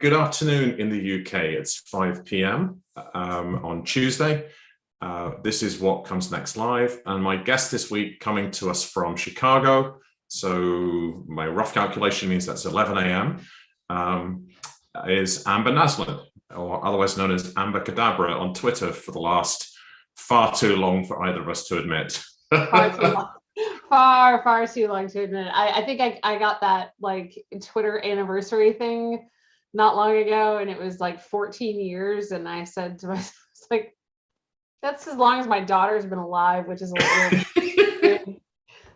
good afternoon in the UK. It's 5 p.m. On Tuesday. This is What Comes Next Live, and my guest this week coming to us from Chicago. So my rough calculation means that's 11 a.m. Is Amber Naslund, or otherwise known as Amber Cadabra on Twitter for the last far too long for either of us to admit. Far too long. Far too long to admit. I think I got that like Twitter anniversary thing not long ago, and it was like 14 years, and I said to myself, like, that's as long as my daughter's been alive, which is a little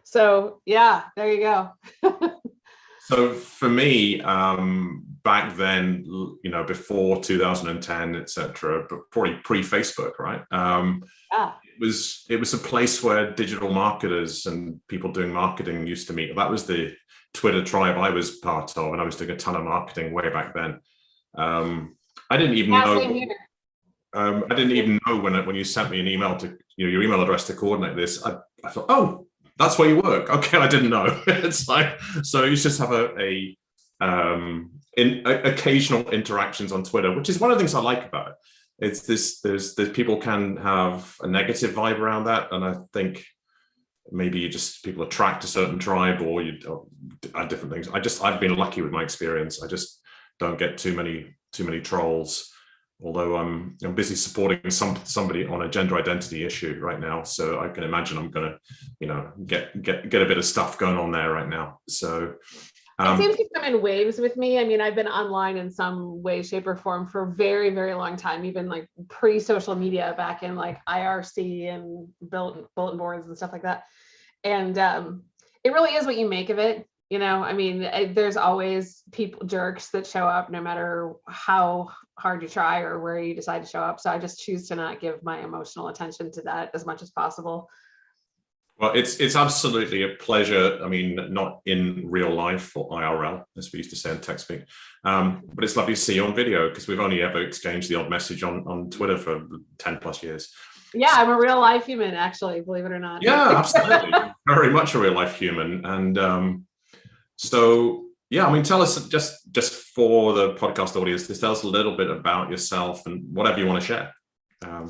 so yeah, there you go. So for me, back then, before 2010, etc., but probably pre-Facebook, right? Yeah. It was a place where digital marketers and people doing marketing used to meet. That was the Twitter tribe I was part of, and I was doing a ton of marketing way back then. I didn't even know. I didn't even know when you sent me an email to your email address to coordinate this. I thought, oh, that's where you work. Okay, I didn't know. It's like, so you just have occasional interactions on Twitter, which is one of the things I like about it. It's this, there's people can have a negative vibe around that, and I think maybe people attract a certain tribe, or you add different things. I've been lucky with my experience. I just don't get too many trolls. Although I'm busy supporting somebody on a gender identity issue right now, so I can imagine I'm going to, get a bit of stuff going on there right now. So it seems to come in waves with me. I mean, I've been online in some way, shape, or form for a very, very long time, even like pre-social media, back in like IRC and bulletin boards and stuff like that. And it really is what you make of it. I mean, there's always jerks that show up no matter how hard you try or where you decide to show up. So I just choose to not give my emotional attention to that as much as possible. Well, it's absolutely a pleasure. I mean, not in real life, or IRL, as we used to say in tech speak, but it's lovely to see you on video, because we've only ever exchanged the odd message on Twitter for 10 plus years. Yeah, I'm a real life human, actually, believe it or not. Yeah, absolutely. Very much a real life human. And so, yeah, I mean, tell us, just for the podcast audience, just tell us a little bit about yourself and whatever you want to share.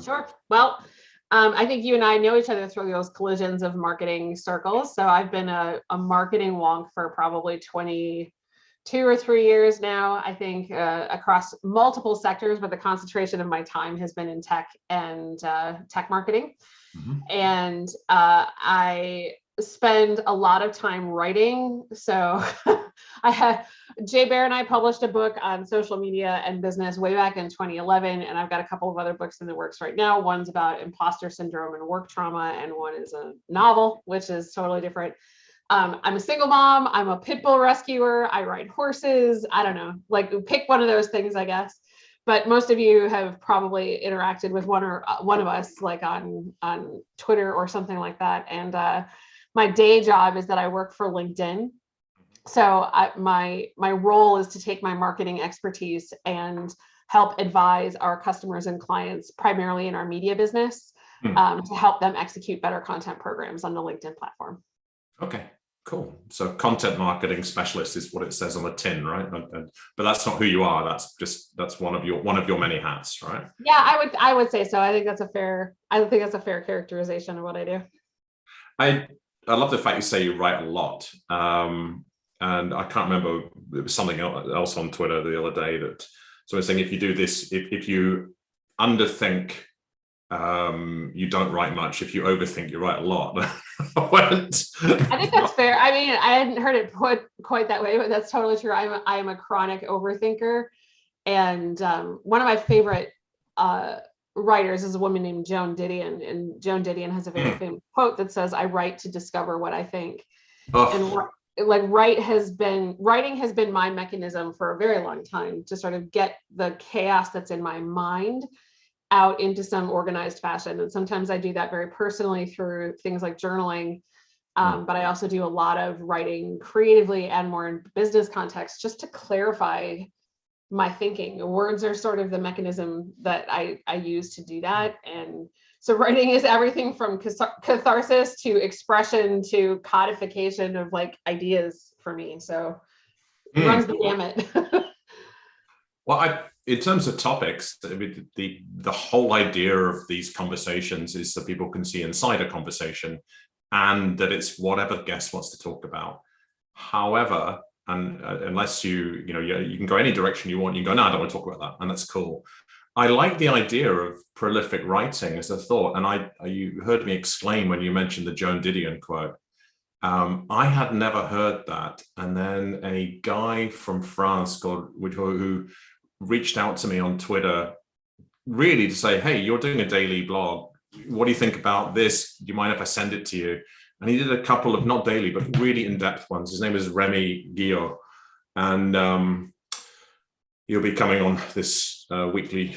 Sure. Well, I think you and I know each other through those collisions of marketing circles. So I've been a marketing wonk for probably 22 or 3 years now, I think, across multiple sectors, but the concentration of my time has been in tech and tech marketing. Mm-hmm. And I spend a lot of time writing. So Jay Bear and I published a book on social media and business way back in 2011. And I've got a couple of other books in the works right now. One's about imposter syndrome and work trauma, and one is a novel, which is totally different. I'm a single mom. I'm a pit bull rescuer. I ride horses. I don't know, like pick one of those things, I guess. But most of you have probably interacted with one of us, like on Twitter or something like that. And my day job is that I work for LinkedIn. So my role is to take my marketing expertise and help advise our customers and clients, primarily in our media business, to help them execute better content programs on the LinkedIn platform. Okay, cool. So content marketing specialist is what it says on the tin, right? But that's not who you are. That's one of your many hats, right? Yeah, I would say so. I think that's a fair characterization of what I do. I love the fact you say you write a lot. And I can't remember, it was something else on Twitter the other day that someone was saying, if you do this, if you underthink, you don't write much. If you overthink, you write a lot. I think that's fair. I mean, I hadn't heard it put quite that way, but that's totally true. I am a chronic overthinker. And one of my favorite writers is a woman named Joan Didion, and Joan Didion has a very famous quote that says, "I write to discover what I think." And like writing has been my mechanism for a very long time to sort of get the chaos that's in my mind out into some organized fashion. And sometimes I do that very personally through things like journaling, but I also do a lot of writing creatively and more in business context, just to clarify my thinking. Words are sort of the mechanism that I use to do that. And so writing is everything from catharsis to expression to codification of like ideas for me. So it runs the gamut. Well, in terms of topics, I mean, the whole idea of these conversations is that people can see inside a conversation, and that it's whatever guest wants to talk about. However, and unless you can go any direction you want, you can go, no, I don't want to talk about that, and that's cool. I like the idea of prolific writing as a thought, and you heard me exclaim when you mentioned the Joan Didion quote. I had never heard that, and then a guy from France who reached out to me on Twitter, really to say, hey, you're doing a daily blog. What do you think about this? Do you mind if I send it to you? And he did a couple of, not daily, but really in-depth ones. His name is Remy Guillot. And he'll be coming on this weekly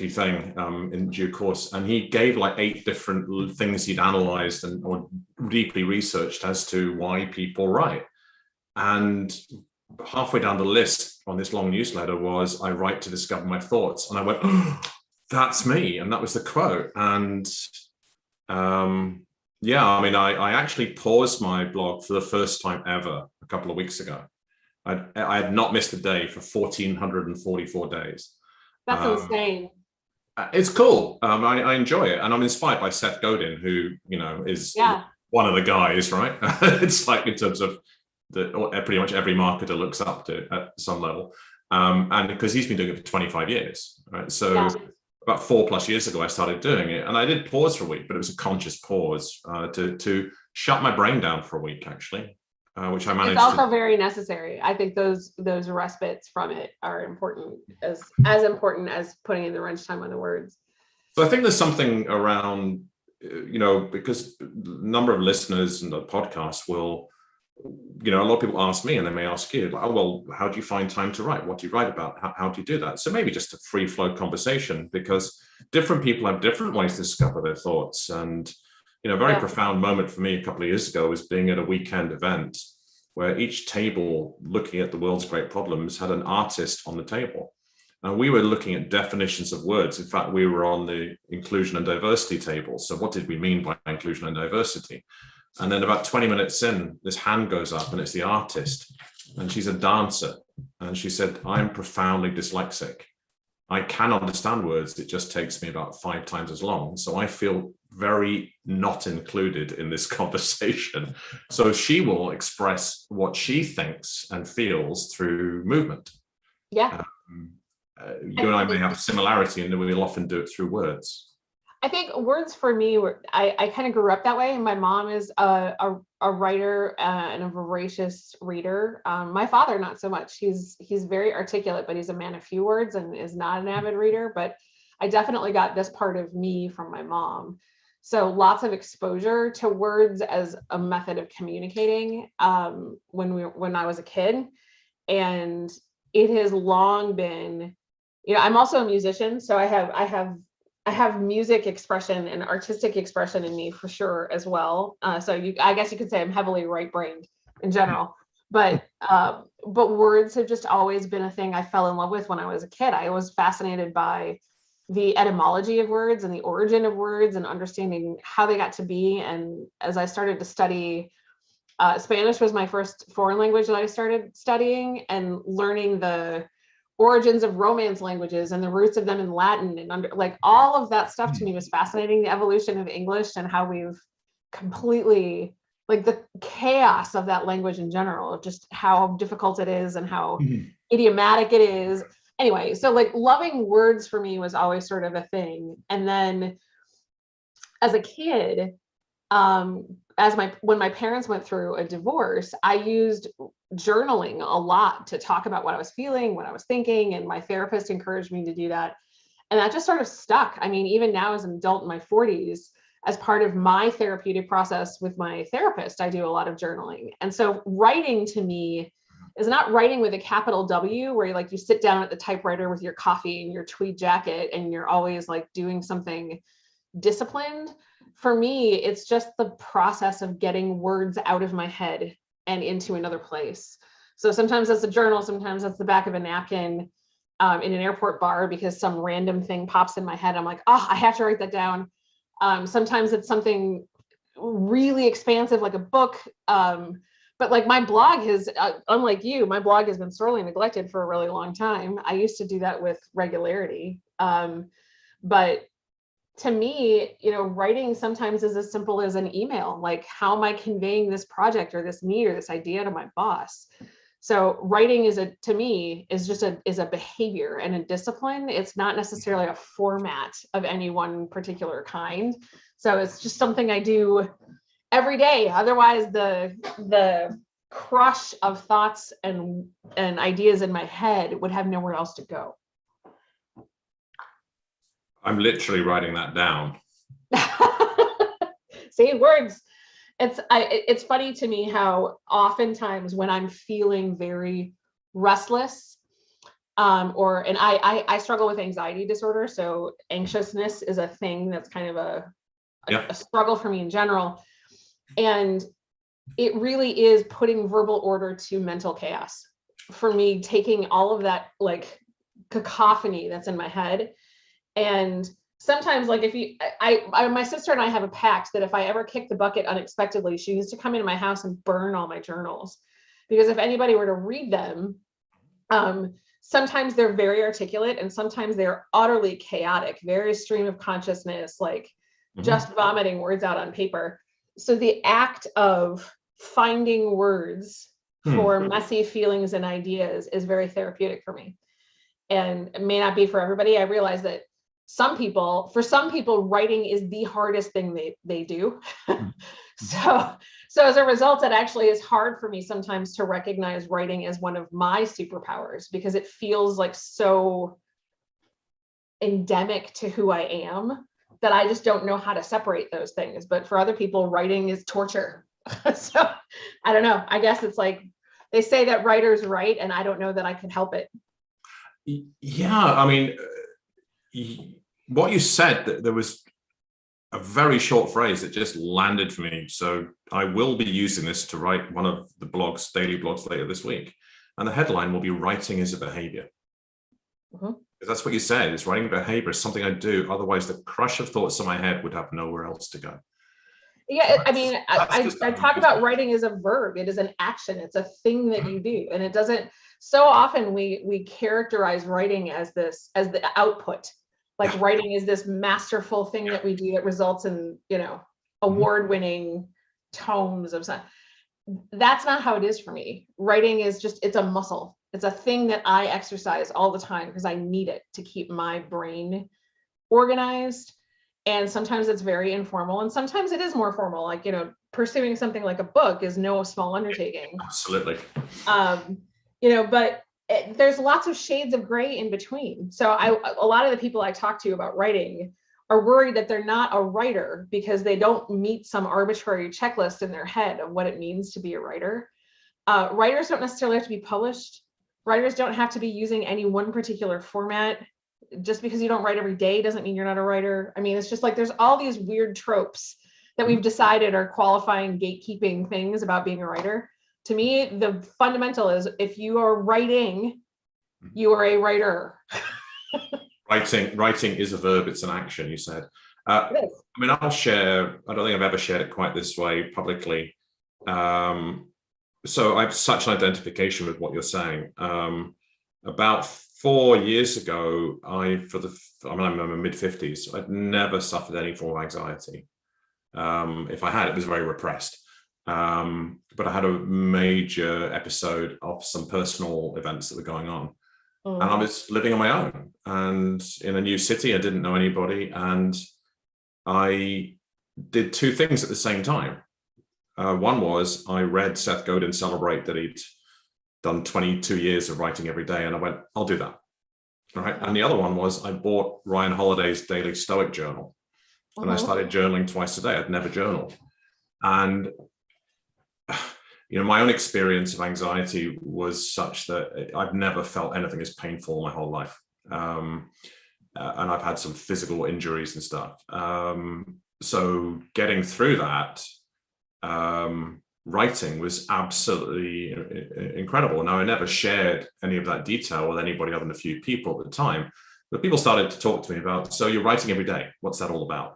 thing in due course. And he gave like 8 different things he'd analyzed or deeply researched as to why people write. And halfway down the list on this long newsletter was, I write to discover my thoughts. And I went, oh, that's me. And that was the quote. And yeah, I mean, I actually paused my blog for the first time ever a couple of weeks ago. I had not missed a day for 1,444 days. That's insane. It's cool. I enjoy it. And I'm inspired by Seth Godin, who, is one of the guys, right? It's like in terms of pretty much every marketer looks up to at some level. And because he's been doing it for 25 years, right? So about 4+ years ago, I started doing it, and I did pause for a week, but it was a conscious pause to shut my brain down for a week, actually, which I managed. It's also very necessary. I think those respites from it are important, as important as putting in the wrench time on the words. So I think there's something around, because a number of listeners and the podcast will, a lot of people ask me, and they may ask you, like, oh, well, how do you find time to write? What do you write about? How do you do that? So maybe just a free flow conversation, because different people have different ways to discover their thoughts. And, a very profound moment for me a couple of years ago was being at a weekend event where each table looking at the world's great problems had an artist on the table. And we were looking at definitions of words. In fact, we were on the inclusion and diversity table. So what did we mean by inclusion and diversity? And then about 20 minutes in, this hand goes up, and it's the artist. And she's a dancer. And she said, I'm profoundly dyslexic. I can understand words. It just takes me about 5 times as long. So I feel very not included in this conversation. So she will express what she thinks and feels through movement. Yeah. You and I may have a similarity, and we'll often do it through words. I think words for me were, I kind of grew up that way. My mom is a writer and a voracious reader. My father, not so much. He's very articulate, but he's a man of few words and is not an avid reader. But I definitely got this part of me from my mom. So lots of exposure to words as a method of communicating when I was a kid. And it has long been, I'm also a musician, so I have music expression and artistic expression in me for sure as well. So I guess you could say I'm heavily right-brained in general, but words have just always been a thing I fell in love with when I was a kid. I was fascinated by the etymology of words and the origin of words and understanding how they got to be. And as I started to study, Spanish was my first foreign language that I started studying, and learning the origins of Romance languages and the roots of them in Latin, and all of that stuff to me was fascinating. The evolution of English and how we've completely, the chaos of that language in general, of just how difficult it is and how idiomatic it is. Anyway, so loving words for me was always sort of a thing. And then as a kid, when my parents went through a divorce, I used journaling a lot to talk about what I was feeling, what I was thinking, and my therapist encouraged me to do that. And that just sort of stuck. I mean, even now as an adult in my 40s, as part of my therapeutic process with my therapist, I do a lot of journaling. And so writing to me is not writing with a capital W, where you sit down at the typewriter with your coffee and your tweed jacket and you're always doing something disciplined. For me, it's just the process of getting words out of my head and into another place. So sometimes that's a journal, sometimes that's the back of a napkin in an airport bar because some random thing pops in my head. I'm like, oh, I have to write that down. Sometimes it's something really expansive, like a book. but like my blog has, unlike you, my blog has been sorely neglected for a really long time. I used to do that with regularity. But to me, writing sometimes is as simple as an email. Like, how am I conveying this project or this need or this idea to my boss? So writing to me is just a behavior and a discipline. It's not necessarily a format of any one particular kind. So it's just something I do every day. Otherwise, the crush of thoughts and ideas in my head would have nowhere else to go. I'm literally writing that down. See, words. It's funny to me how oftentimes when I'm feeling very restless, and I struggle with anxiety disorder, so anxiousness is a thing that's kind of a struggle for me in general, and it really is putting verbal order to mental chaos for me, taking all of that like cacophony that's in my head. And sometimes, like, my sister and I have a pact that if I ever kick the bucket unexpectedly, she used to come into my house and burn all my journals, because if anybody were to read them, sometimes they're very articulate and sometimes they're utterly chaotic, very stream of consciousness, like just vomiting words out on paper. So the act of finding words for messy feelings and ideas is very therapeutic for me. And it may not be for everybody. I realize that for some people, writing is the hardest thing they do. So as a result, it actually is hard for me sometimes to recognize writing as one of my superpowers, because it feels like so endemic to who I am that I just don't know how to separate those things. But for other people, writing is torture. So I don't know. I guess it's like they say that writers write, and I don't know that I can help it. Yeah, I mean, what you said, there was a very short phrase that just landed for me. So I will be using this to write one of the daily blogs later this week. And the headline will be "Writing is a Behavior." Because that's what you said, is writing behavior is something I do. Otherwise, the crush of thoughts in my head would have nowhere else to go. Yeah, I mean, I talk about writing as a verb. It is an action. It's a thing that you do. And it doesn't, so often we characterize writing as the output. Like writing is this masterful thing that we do that results in, award-winning tomes of stuff. That's not how it is for me. Writing is it's a muscle. It's a thing that I exercise all the time because I need it to keep my brain organized. And sometimes it's very informal, and sometimes it is more formal. Like, pursuing something like a book is no small undertaking. Absolutely. But there's lots of shades of gray in between. So a lot of the people I talk to about writing are worried that they're not a writer because they don't meet some arbitrary checklist in their head of what it means to be a writer. Writers don't necessarily have to be published. Writers don't have to be using any one particular format. Just because you don't write every day doesn't mean you're not a writer. I mean, it's just like there's all these weird tropes that we've decided are qualifying gatekeeping things about being a writer. To me, the fundamental is if you are writing, you are a writer. Writing is a verb, it's an action, you said. I mean, I'll share, I don't think I've ever shared it quite this way publicly. So I have such an identification with what you're saying. About 4 years ago, I'm in my mid-50s. I'd never suffered any form of anxiety. If I had, it was very repressed. But I had a major episode of some personal events that were going on. And I was living on my own and in a new city. I didn't know anybody. And I did two things at the same time. One was I read Seth Godin celebrate that he'd done 22 years of writing every day. And I went, I'll do that. All right. And the other one was I bought Ryan Holiday's daily Stoic journal. And I started journaling twice a day. I'd never journaled. And, my own experience of anxiety was such that I've never felt anything as painful my whole life. And I've had some physical injuries and stuff. So getting through that, writing was absolutely incredible. Now, I never shared any of that detail with anybody other than a few people at the time, but people started to talk to me about, so you're writing every day. What's that all about?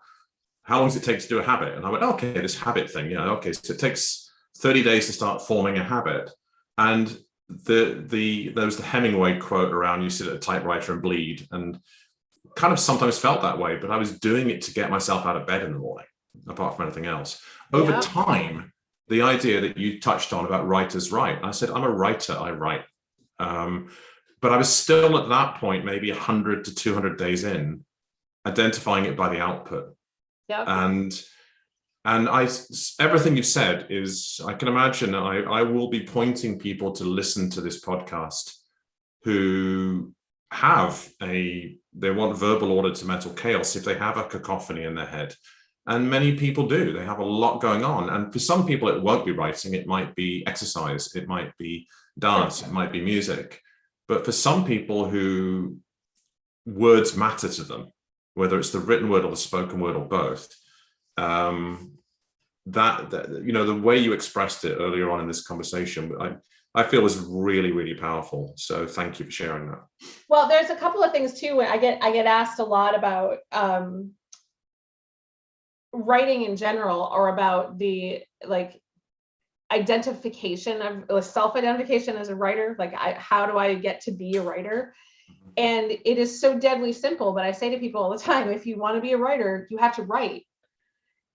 How long does it take to do a habit? And I went, okay, this habit thing, okay, so it takes 30 days to start forming a habit. And there was the Hemingway quote around, you sit at a typewriter and bleed, and kind of sometimes felt that way, but I was doing it to get myself out of bed in the morning, apart from anything else. Over time, the idea that you touched on about writers write, I said, I'm a writer, I write. But I was still at that point, maybe 100 to 200 days in, identifying it by the output. Yep. And everything you've said is, I can imagine I will be pointing people to listen to this podcast who they want verbal order to mental chaos if they have a cacophony in their head. And many people do. They have a lot going on. And for some people, it won't be writing. It might be exercise. It might be dance. It might be music. But for some people who words matter to them, whether it's the written word or the spoken word or both, the way you expressed it earlier on in this conversation, I feel was really, really powerful. So thank you for sharing that. Well, there's a couple of things too. I get asked a lot about writing in general, or about the identification of self-identification as a writer. How do I get to be a writer? And it is so deadly simple, but I say to people all the time, if you want to be a writer, you have to write.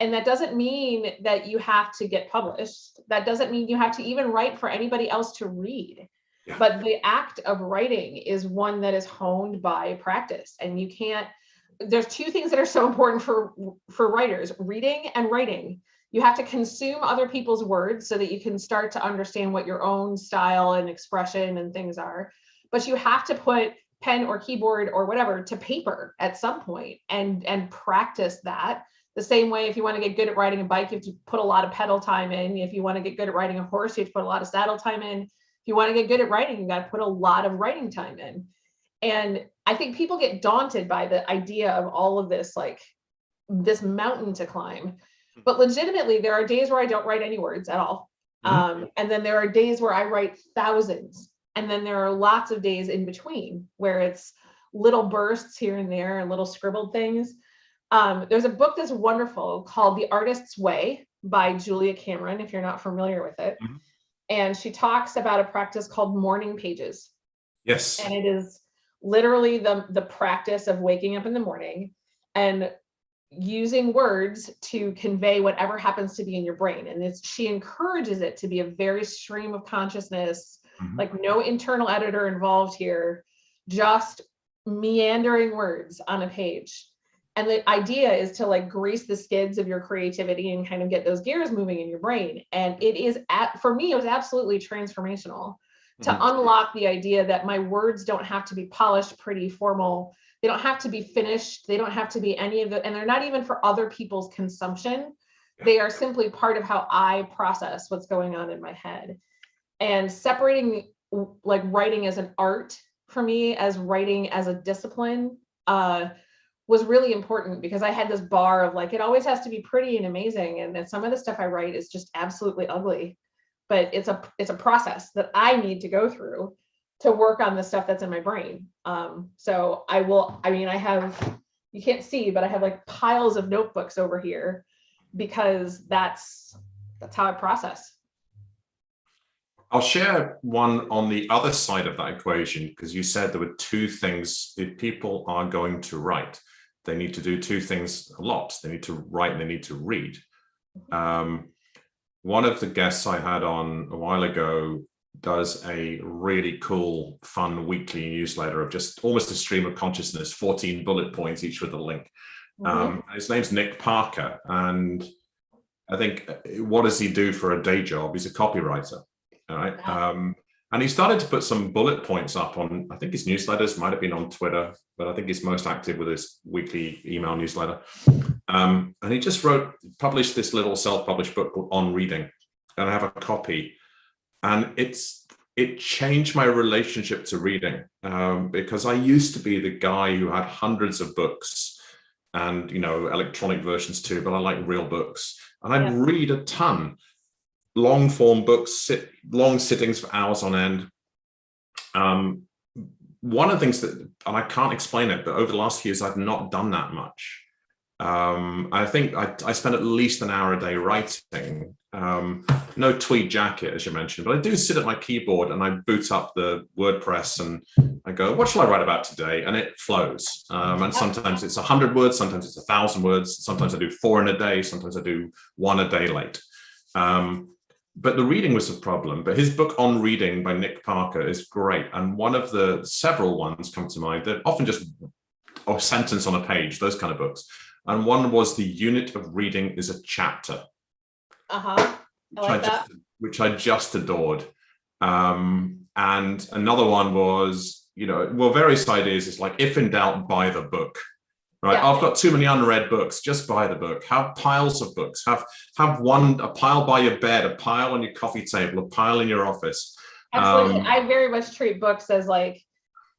And that doesn't mean that you have to get published. That doesn't mean you have to even write for anybody else to read. Yeah. But the act of writing is one that is honed by practice. And you can't, there's two things that are so important for writers: reading and writing. You have to consume other people's words so that you can start to understand what your own style and expression and things are. But you have to put pen or keyboard or whatever to paper at some point and practice that. The same way, if you want to get good at riding a bike, you have to put a lot of pedal time in. If you want to get good at riding a horse, you have to put a lot of saddle time in. If you want to get good at writing, you got to put a lot of writing time in. And I think people get daunted by the idea of all of this, this mountain to climb. But legitimately, there are days where I don't write any words at all. And then there are days where I write thousands. And then there are lots of days in between where it's little bursts here and there and little scribbled things. There's a book that's wonderful called The Artist's Way by Julia Cameron, if you're not familiar with it. Mm-hmm. And she talks about a practice called morning pages. Yes. And it is literally the practice of waking up in the morning and using words to convey whatever happens to be in your brain. And she encourages it to be a very stream of consciousness, mm-hmm. No internal editor involved here, just meandering words on a page. And the idea is to grease the skids of your creativity and kind of get those gears moving in your brain. And it is, for me, it was absolutely transformational to mm-hmm. unlock the idea that my words don't have to be polished, pretty, formal. They don't have to be finished. They don't have to be any of it. And they're not even for other people's consumption. They are simply part of how I process what's going on in my head. And separating writing as an art for me as writing as a discipline was really important, because I had this bar of it always has to be pretty and amazing. And then some of the stuff I write is just absolutely ugly, but it's a process that I need to go through to work on the stuff that's in my brain. So I have, you can't see, but I have piles of notebooks over here, because that's how I process. I'll share one on the other side of that equation, because you said there were two things. If people are going to write, they need to do two things a lot. They need to write and they need to read. One of the guests I had on a while ago does a really cool, fun weekly newsletter of just almost a stream of consciousness, 14 bullet points, each with a link. Mm-hmm. His name's Nick Parker. And I think, what does he do for a day job? He's a copywriter. All right. Wow. And he started to put some bullet points up on, I think his newsletters, might have been on Twitter, but I think he's most active with his weekly email newsletter. And he just published this little self-published book called On Reading. And I have a copy. And it changed my relationship to reading, because I used to be the guy who had hundreds of books and, electronic versions too, but I like real books. And I'd read a ton. Long form books, long sittings for hours on end. One of the things that, and I can't explain it, but over the last few years, I've not done that much. I think I spend at least an hour a day writing. No tweed jacket, as you mentioned, but I do sit at my keyboard and I boot up the WordPress and I go, what shall I write about today? And it flows. And sometimes it's 100 words, sometimes it's 1,000 words. Sometimes I do 4 in a day. Sometimes I do 1 a day late. But the reading was a problem. But his book On Reading by Nick Parker is great. And one of the several ones come to mind that often just a sentence on a page, those kind of books. And one was The Unit of Reading is a Chapter. I like that. Which I just adored. And another one was, various ideas. It's like, if in doubt, buy the book. Right? Yeah. I've got too many unread books. Just buy the book. Have piles of books. Have a pile by your bed, a pile on your coffee table, a pile in your office. Absolutely. I very much treat books as like,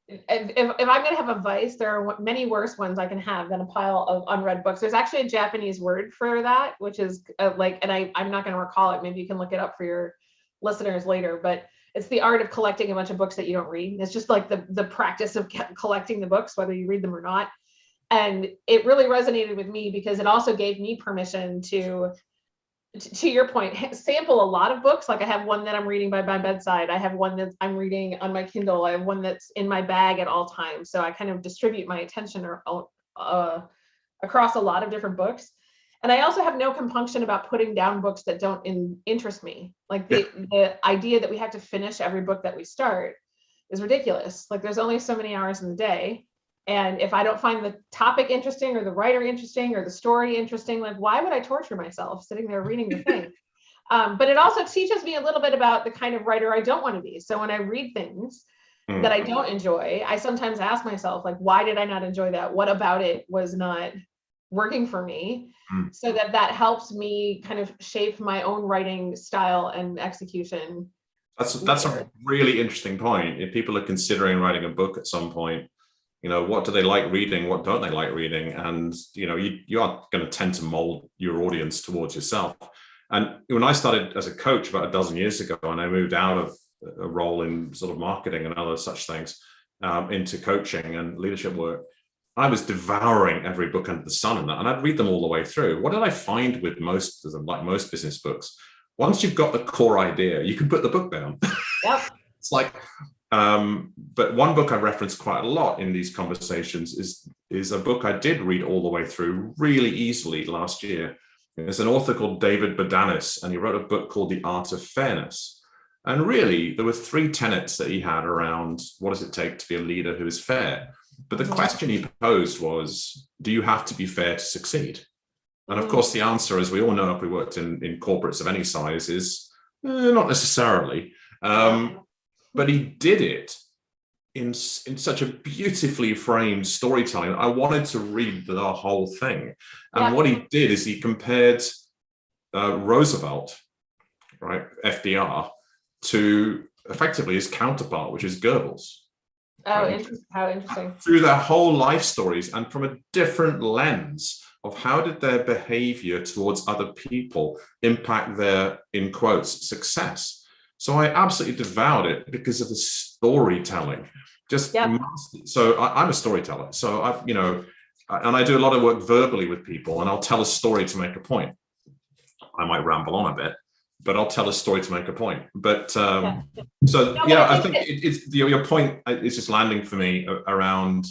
if I'm going to have a vice, there are many worse ones I can have than a pile of unread books. There's actually a Japanese word for that, which is and I'm not going to recall it. Maybe you can look it up for your listeners later, but it's the art of collecting a bunch of books that you don't read. It's just like the practice of collecting the books, whether you read them or not. And it really resonated with me because it also gave me permission to your point, sample a lot of books. Like I have one that I'm reading by my bedside. I have one that I'm reading on my Kindle. I have one that's in my bag at all times. So I kind of distribute my attention across a lot of different books. And I also have no compunction about putting down books that don't interest me. Like the idea that we have to finish every book that we start is ridiculous. Like there's only so many hours in the day. And if I don't find the topic interesting or the writer interesting or the story interesting, like why would I torture myself sitting there reading the thing? But it also teaches me a little bit about the kind of writer I don't want to be. So when I read things that I don't enjoy, I sometimes ask myself, like, why did I not enjoy that? What about it was not working for me? So that helps me kind of shape my own writing style and execution. That's a really interesting point. If people are considering writing a book at some point, what do they like reading? What don't they like reading? And, you are going to tend to mold your audience towards yourself. And when I started as a coach about a dozen years ago, and I moved out of a role in sort of marketing and other such things into coaching and leadership work, I was devouring every book under the sun and I'd read them all the way through. What did I find with most of them, like most business books? Once you've got the core idea, you can put the book down. Yep. It's like, but one book I reference quite a lot in these conversations is a book I did read all the way through really easily last year. There's an author called David Bodanis, and he wrote a book called The Art of Fairness. And really, there were 3 tenets that he had around what does it take to be a leader who is fair. But the question he posed was, do you have to be fair to succeed? And of course, the answer, as we all know, if we worked in corporates of any size, is not necessarily. But he did it in such a beautifully framed storytelling. I wanted to read the whole thing. And what he did is he compared Roosevelt, right, FDR, to effectively his counterpart, which is Goebbels. Oh, right? How interesting. Through their whole life stories and from a different lens of how did their behavior towards other people impact their, in quotes, success. So I absolutely devoured it because of the storytelling. So I'm a storyteller. So and I do a lot of work verbally with people, and I'll tell a story to make a point. I might ramble on a bit, but I'll tell a story to make a point. But I think it's your point is just landing for me around,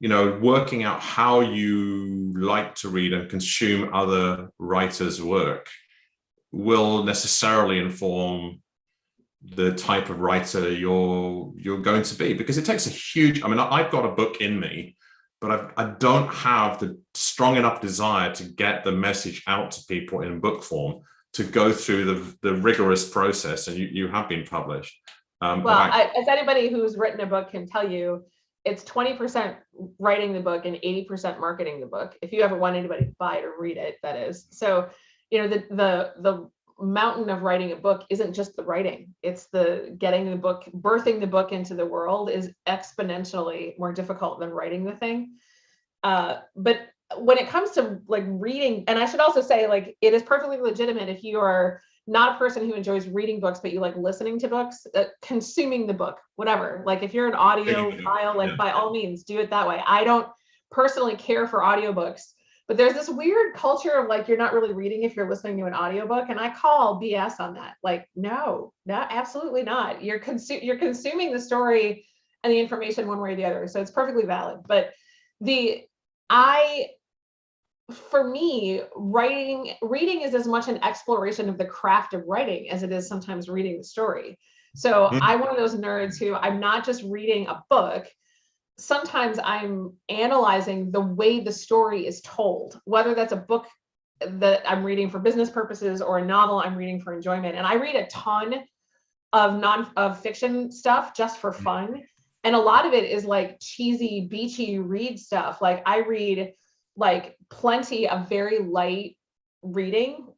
working out how you like to read and consume other writers' work will necessarily inform the type of writer you're going to be, because it takes a huge, I've got a book in me, but I don't have the strong enough desire to get the message out to people in book form to go through the rigorous process. And you have been published. As anybody who's written a book can tell you, it's 20% writing the book and 80% marketing the book. If you ever want anybody to buy it or read it, that is. So, the mountain of writing a book isn't just the writing, it's the getting the book, birthing the book into the world is exponentially more difficult than writing the thing. But when it comes to like reading, and I should also say, like, it is perfectly legitimate if you are not a person who enjoys reading books, but you like listening to books, consuming the book, whatever. Like if you're an audio file, like by all means do it that way. I don't personally care for audiobooks, But there's this weird culture of like, you're not really reading if you're listening to an audiobook. And I call BS on that. Like, no, absolutely not. You're consuming the story and the information one way or the other. So it's perfectly valid. But for me, reading is as much an exploration of the craft of writing as it is sometimes reading the story. So I'm one of those nerds who I'm not just reading a book. Sometimes I'm analyzing the way the story is told, whether that's a book that I'm reading for business purposes or a novel I'm reading for enjoyment. And I read a ton of fiction stuff just for fun. And a lot of it is like cheesy, beachy read stuff. Like I read like plenty of very light reading,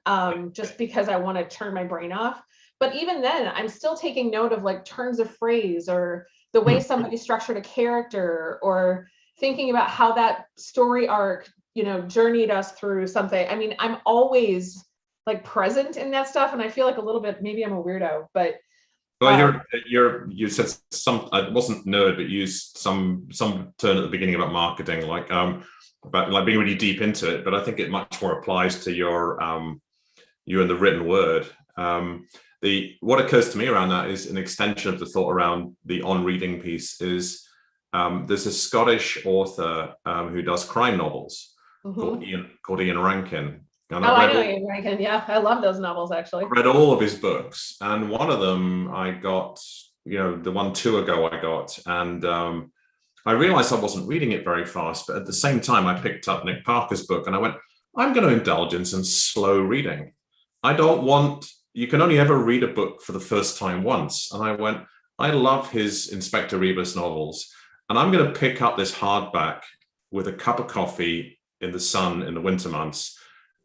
just because I want to turn my brain off. But even then, I'm still taking note of like turns of phrase or the way somebody structured a character, or thinking about how that story arc, journeyed us through something. I mean, I'm always like present in that stuff. And I feel like a little bit, maybe I'm a weirdo, but. Well, you said some, I wasn't nerd, but you used some term at the beginning about marketing, like, about like being really deep into it. But I think it much more applies to you and the written word. What occurs to me around that is an extension of the thought around the on-reading piece is there's a Scottish author who does crime novels called Ian Rankin. And I know Ian Rankin. Yeah, I love those novels, actually. I read all of his books, and one of them I got, the one 2 ago I got, and I realized I wasn't reading it very fast, but at the same time I picked up Nick Parker's book and I went, I'm going to indulge in some slow reading. You can only ever read a book for the first time once. And I went, I love his Inspector Rebus novels, and I'm going to pick up this hardback with a cup of coffee in the sun in the winter months,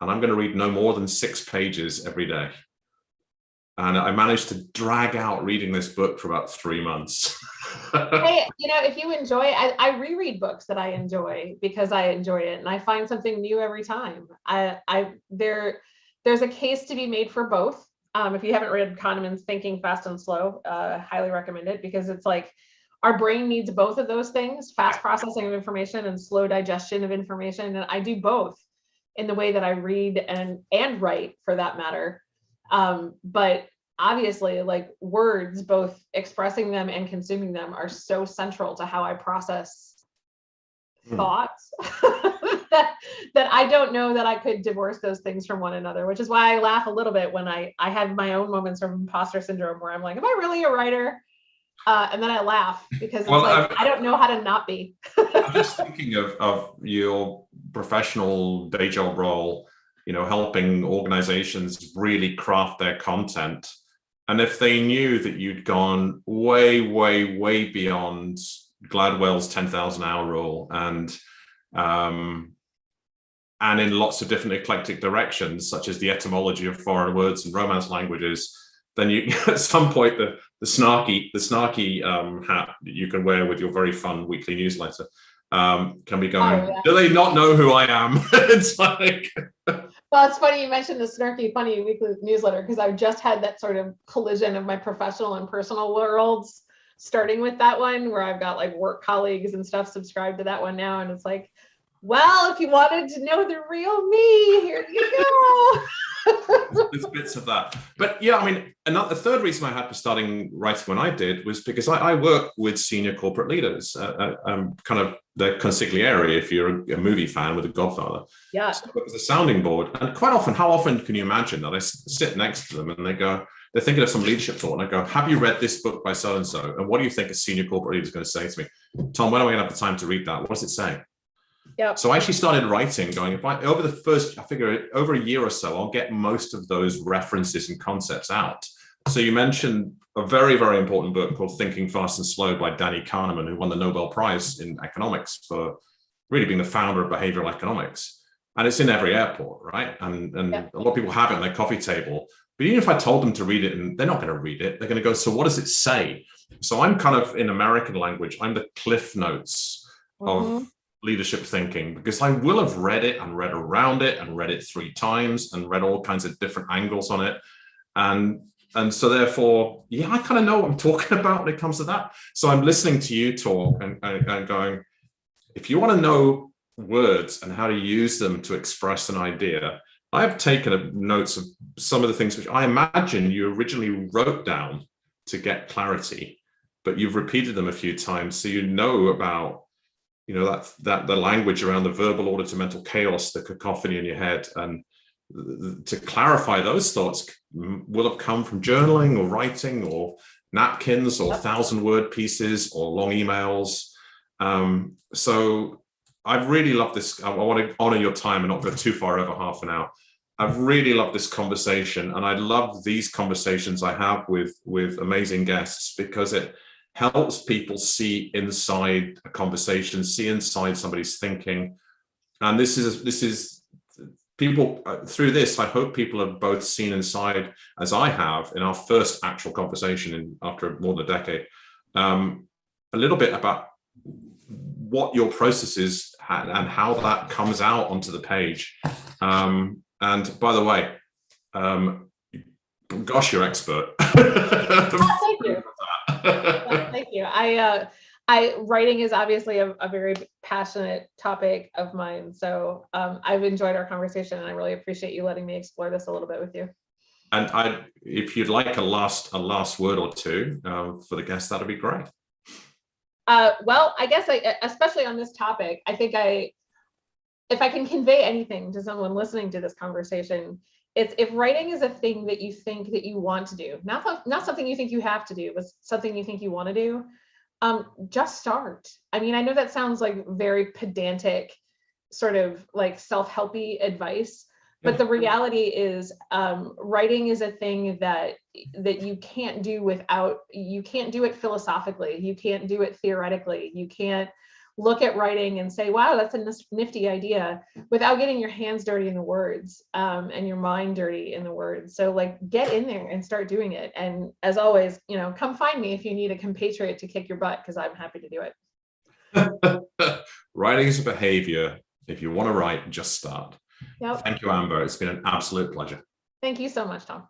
and I'm going to read no more than 6 pages every day. And I managed to drag out reading this book for about 3 months. Hey, if you enjoy it, I reread books that I enjoy because I enjoy it, and I find something new every time. There's a case to be made for both. If you haven't read Kahneman's Thinking Fast and Slow, highly recommend it, because it's like our brain needs both of those things, fast processing of information and slow digestion of information. And I do both in the way that I read and write, for that matter. But obviously, like words, both expressing them and consuming them, are so central to how I process thoughts that I don't know that I could divorce those things from one another, which is why I laugh a little bit when I have my own moments of imposter syndrome where I'm like, am I really a writer? And then I laugh because it's I don't know how to not be. I'm just thinking of your professional day job role, helping organizations really craft their content. And if they knew that you'd gone way, way, way beyond Gladwell's 10,000 hour rule and in lots of different eclectic directions, such as the etymology of foreign words and Romance languages, then you at some point the snarky hat that you can wear with your very fun weekly newsletter can be going, do they not know who I am? It's like, well, it's funny you mentioned the snarky funny weekly newsletter, because I've just had that sort of collision of my professional and personal worlds, starting with that one where I've got like work colleagues and stuff subscribed to that one now, and it's like, well, if you wanted to know the real me, here you go. There's bits of that. But yeah, I mean, a third reason I had for starting writing when I did was because I work with senior corporate leaders, kind of the consigliere, if you're a movie fan, with The Godfather. Yeah. So it was a sounding board. And quite often, how often can you imagine that I sit next to them and they're thinking of some leadership thought, and I go, have you read this book by so-and-so? And what do you think a senior corporate leader is going to say to me? Tom, when am I going to have the time to read that? What does it say? Yep. So I actually started writing, going, I figure over a year or so, I'll get most of those references and concepts out. So you mentioned a very, very important book called Thinking Fast and Slow by Danny Kahneman, who won the Nobel Prize in economics for really being the founder of behavioral economics. And it's in every airport, right? And yep. A lot of people have it on their coffee table. But even if I told them to read it, and they're not going to read it, they're going to go, so what does it say? So I'm kind of, in American language, I'm the Cliff Notes of leadership thinking, because I will have read it and read around it and read it 3 times and read all kinds of different angles on it. And so therefore, yeah, I kind of know what I'm talking about when it comes to that. So I'm listening to you talk and going, if you want to know words and how to use them to express an idea. I've taken notes of some of the things which I imagine you originally wrote down to get clarity, but you've repeated them a few times, so you know about, that the language around the verbal order to mental chaos, the cacophony in your head, and to clarify those thoughts will have come from journaling or writing or napkins or 1,000-word pieces or long emails. So I've really loved this. I want to honor your time and not go too far over half an hour. I've really loved this conversation, and I love these conversations I have with amazing guests, because it helps people see inside a conversation, see inside somebody's thinking. And this is people through this, I hope people have both seen inside, as I have in our first actual conversation after more than a decade, a little bit about what your process is and how that comes out onto the page. And by the way, gosh, you're expert. Thank you. Thank you. Writing is obviously a very passionate topic of mine. So I've enjoyed our conversation, and I really appreciate you letting me explore this a little bit with you. And if you'd like a last word or two for the guest, that'd be great. Well, I guess especially on this topic, I think if I can convey anything to someone listening to this conversation, it's if writing is a thing that you think that you want to do, not something you think you have to do, but something you think you want to do, just start. I mean, I know that sounds like very pedantic, sort of like self-helpy advice, but the reality is writing is a thing that you can't do you can't do it philosophically, you can't do it theoretically, you can't look at writing and say, wow, that's a nifty idea, without getting your hands dirty in the words and your mind dirty in the words. So like, get in there and start doing it. And as always, come find me if you need a compatriot to kick your butt, because I'm happy to do it. Writing is a behavior. If you want to write, just start. Yep. Thank you, Amber. It's been an absolute pleasure. Thank you so much, Tom.